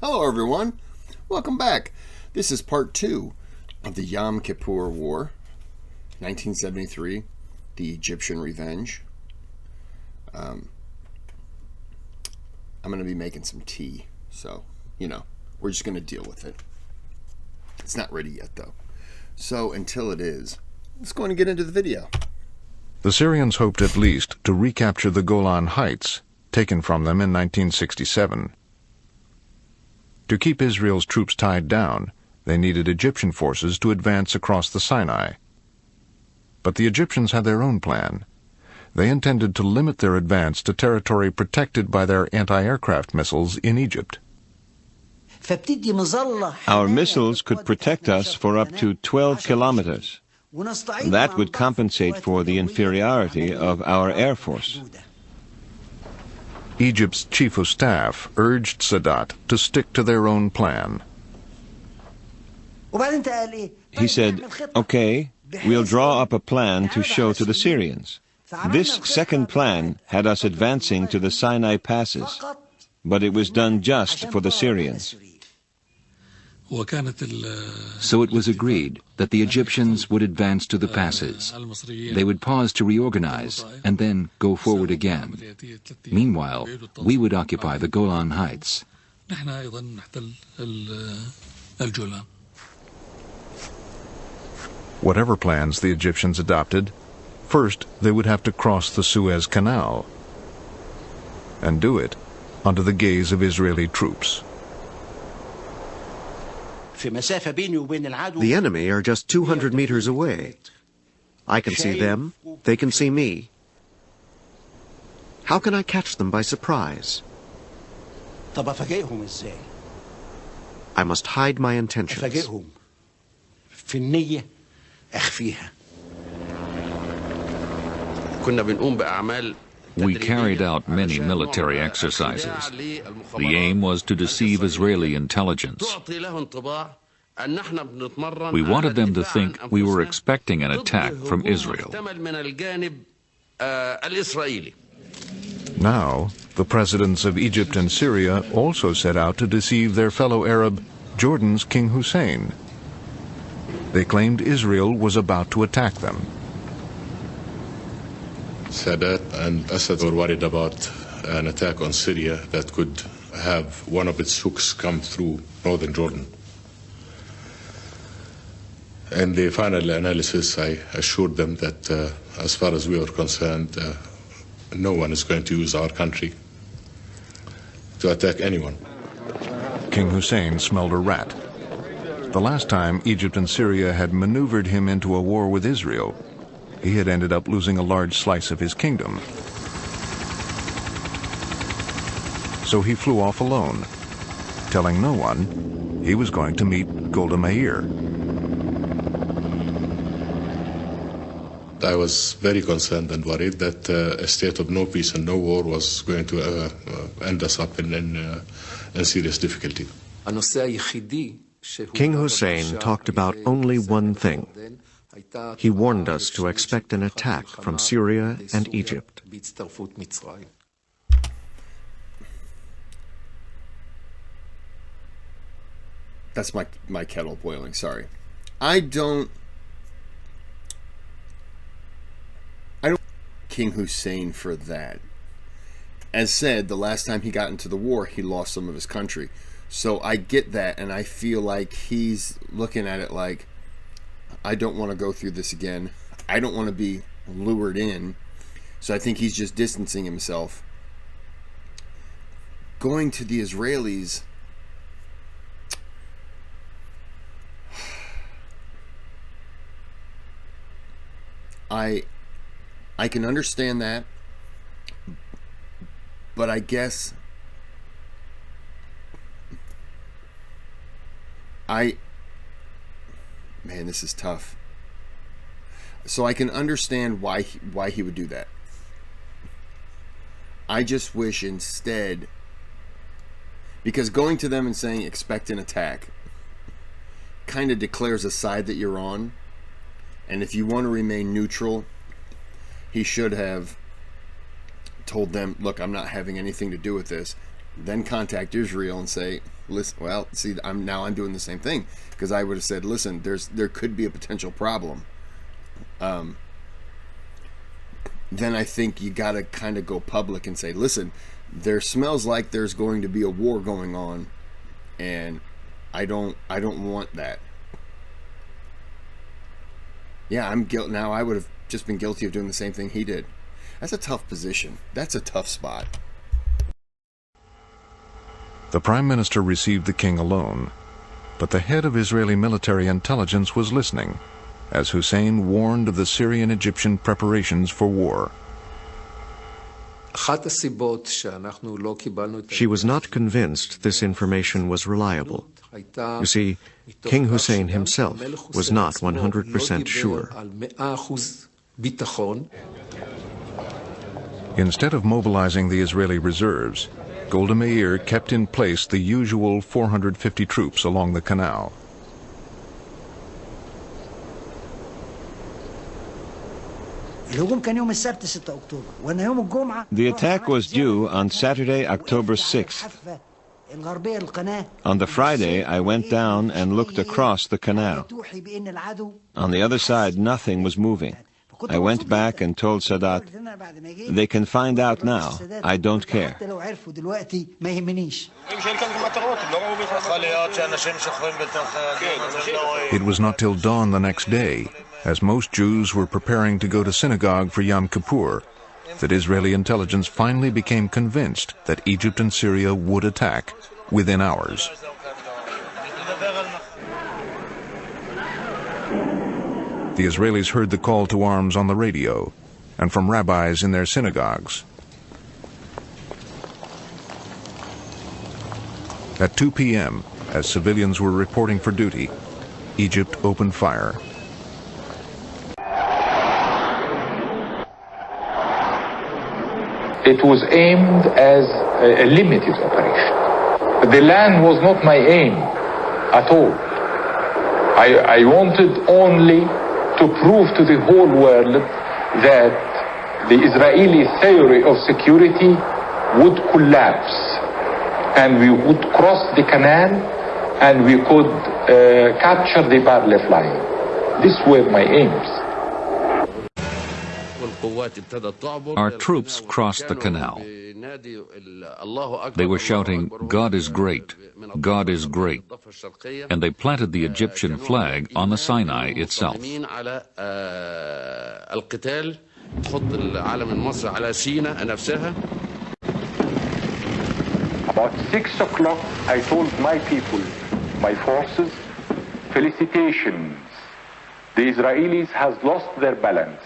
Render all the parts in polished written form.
Hello everyone, welcome back. This is part 2 of the Yom Kippur War, 1973, the Egyptian Revenge. I'm going to be making some tea, so, we're just going to deal with it. It's not ready yet though. So until it is, let's go and get into the video. The Syrians hoped at least to recapture the Golan Heights, taken from them in 1967. To keep Israel's troops tied down, they needed Egyptian forces to advance across the Sinai. But the Egyptians had their own plan. They intended to limit their advance to territory protected by their anti-aircraft missiles in Egypt. Our missiles could protect us for up to 12 kilometers. That would compensate for the inferiority of our Air Force. Egypt's chief of staff urged Sadat to stick to their own plan. He said, "Okay, we'll draw up a plan to show to the Syrians. This second plan had us advancing to the Sinai passes, but it was done just for the Syrians." So it was agreed that the Egyptians would advance to the passes. They would pause to reorganize and then go forward again. Meanwhile, we would occupy the Golan Heights. Whatever plans the Egyptians adopted, first they would have to cross the Suez Canal, and do it under the gaze of Israeli troops. The enemy are just 200 meters away. I can see them, they can see me. How can I catch them by surprise? I must hide my intentions. We carried out many military exercises. The aim was to deceive Israeli intelligence. We wanted them to think we were expecting an attack from Israel. Now, the presidents of Egypt and Syria also set out to deceive their fellow Arab, Jordan's King Hussein. They claimed Israel was about to attack them. Sadat and Assad were worried about an attack on Syria that could have one of its hooks come through northern Jordan. In the final analysis, I assured them that as far as we were concerned, no one is going to use our country to attack anyone. King Hussein smelled a rat. The last time Egypt and Syria had maneuvered him into a war with Israel, he had ended up losing a large slice of his kingdom. So he flew off alone, telling no one he was going to meet Golda Meir. I was very concerned and worried that a state of no peace and no war was going to end us up in serious difficulty. King Hussein talked about only one thing. He warned us to expect an attack from Syria and Egypt. That's my kettle boiling, sorry. I don't King Hussein for that. As said, the last time he got into the war, he lost some of his country. So I get that, and I feel like he's looking at it like, I don't want to go through this again. I don't want to be lured in. So I think he's just distancing himself. Going to the Israelis, I can understand that, but I guess man, this is tough. So I can understand why he would do that. I just wish instead, because going to them and saying expect an attack kind of declares a side that you're on, and if you want to remain neutral, he should have told them, look, I'm not having anything to do with this. then contact Israel and say, listen, well, see, I'm doing the same thing, because I would have said, listen, there could be a potential problem. Then I think you got to kind of go public and say, listen, there smells like there's going to be a war going on, and I don't want that. Yeah, I'm guilty now. I would have just been guilty of doing the same thing he did. That's a tough position. That's a tough spot. The Prime Minister received the king alone, but the head of Israeli military intelligence was listening, as Hussein warned of the Syrian-Egyptian preparations for war. She was not convinced this information was reliable. You see, King Hussein himself was not 100% sure. Instead of mobilizing the Israeli reserves, Golda Meir kept in place the usual 450 troops along the canal. The attack was due on Saturday, October 6th. On the Friday, I went down and looked across the canal. On the other side, nothing was moving. I went back and told Sadat, they can find out now. I don't care. It was not till dawn the next day, as most Jews were preparing to go to synagogue for Yom Kippur, that Israeli intelligence finally became convinced that Egypt and Syria would attack within hours. The Israelis heard the call to arms on the radio and from rabbis in their synagogues. At 2 p.m., as civilians were reporting for duty, Egypt opened fire. It was aimed as a limited operation. The land was not my aim at all. I wanted only to prove to the whole world that the Israeli theory of security would collapse and we would cross the canal and we could capture the Barley line. These were my aims. Our troops crossed the canal. They were shouting, "God is great, God is great," and they planted the Egyptian flag on the Sinai itself. About 6 o'clock, I told my people, my forces, felicitations. The Israelis has lost their balance.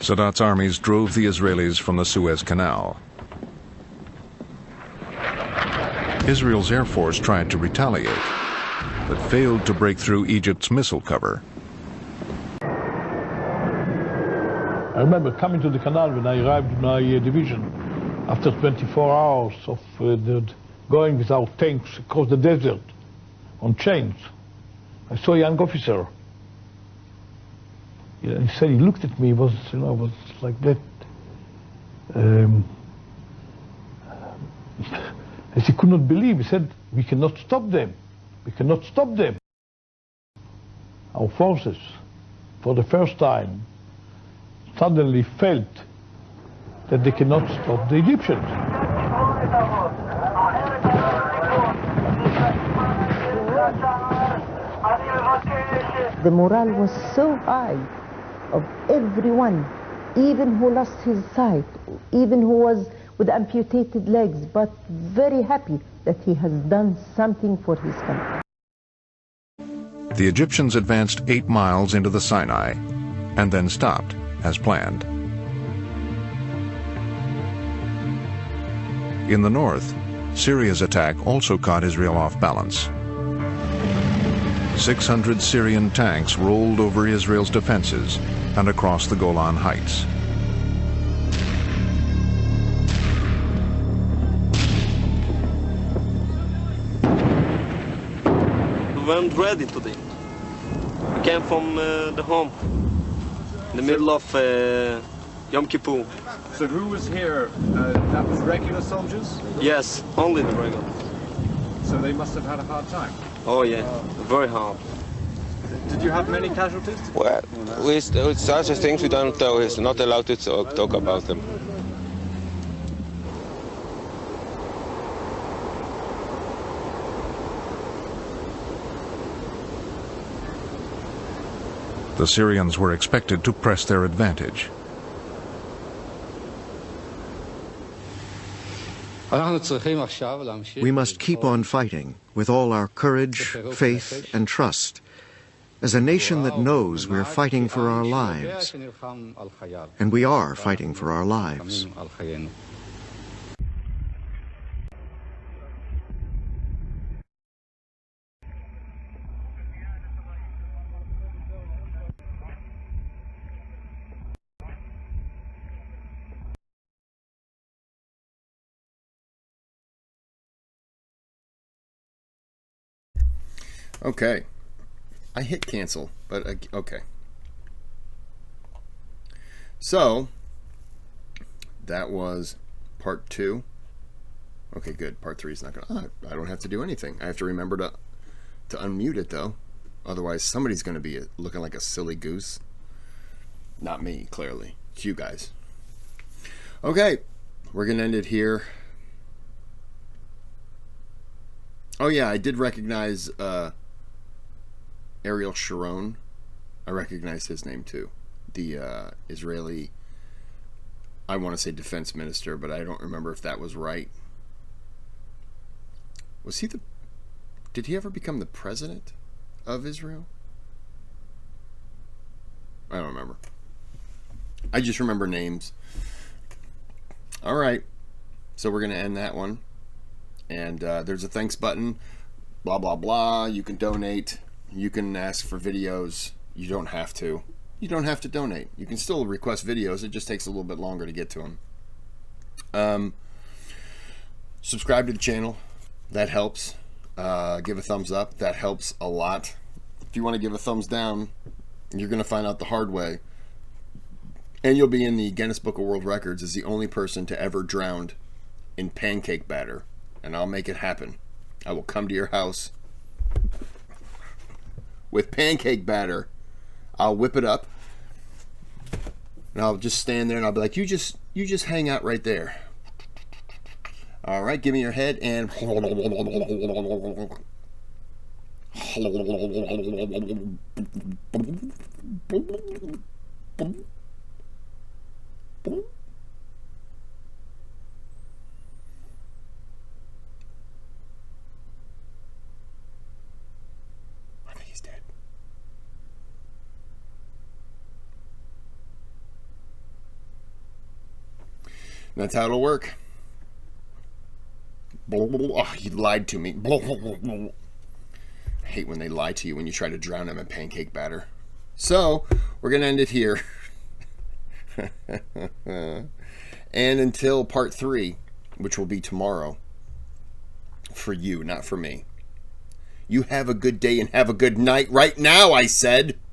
Sadat's armies drove the Israelis from the Suez Canal. Israel's Air Force tried to retaliate, but failed to break through Egypt's missile cover. I remember coming to the canal when I arrived in my division after 24 hours of going with our tanks across the desert on chains. I saw a young officer. He said, he looked at me, was like that. As he could not believe, he said, we cannot stop them. We cannot stop them. Our forces, for the first time, suddenly felt that they cannot stop the Egyptians. The morale was so high of everyone, even who lost his sight, even who was with amputated legs, but very happy that he has done something for his country. The Egyptians advanced 8 miles into the Sinai and then stopped, as planned. In the north, Syria's attack also caught Israel off balance. 600 Syrian tanks rolled over Israel's defenses and across the Golan Heights. We weren't ready today. We came from the home, in the middle of Yom Kippur. So who was here? That was regular soldiers? Yes, only the regular. So they must have had a hard time. Oh yeah, very hard. Did you have many casualties? Well, with such things we don't know. He's not allowed to talk about them. The Syrians were expected to press their advantage. We must keep on fighting with all our courage, faith, and trust, as a nation that knows we're fighting for our lives. And we are fighting for our lives. Okay. I hit cancel, but okay. So, that was part 2. Okay, good. Part 3 is not going to... I don't have to do anything. I have to remember to unmute it, though. Otherwise, somebody's going to be looking like a silly goose. Not me, clearly. It's you guys. Okay. We're going to end it here. Oh, yeah, I did recognize... Ariel Sharon, I recognize his name too. The Israeli, I want to say defense minister, but I don't remember if that was right. Was he did he ever become the president of Israel? I don't remember. I just remember names. All right. So we're going to end that one. And there's a thanks button. Blah, blah, blah. You can donate. You can ask for videos. You don't have to. You don't have to donate. You can still request videos. It just takes a little bit longer to get to them. Subscribe to the channel. That helps. Give a thumbs up. That helps a lot. If you want to give a thumbs down, you're going to find out the hard way. And you'll be in the Guinness Book of World Records as the only person to ever drown in pancake batter. And I'll make it happen. I will come to your house with pancake batter. I'll whip it up, and I'll just stand there, and I'll be like, you just hang out right there. All right, give me your head, and that's how it'll work. Oh, he lied to me. I hate when they lie to you when you try to drown them in pancake batter. So, we're going to end it here. And until part 3, which will be tomorrow, for you, not for me. You have a good day and have a good night right now, I said.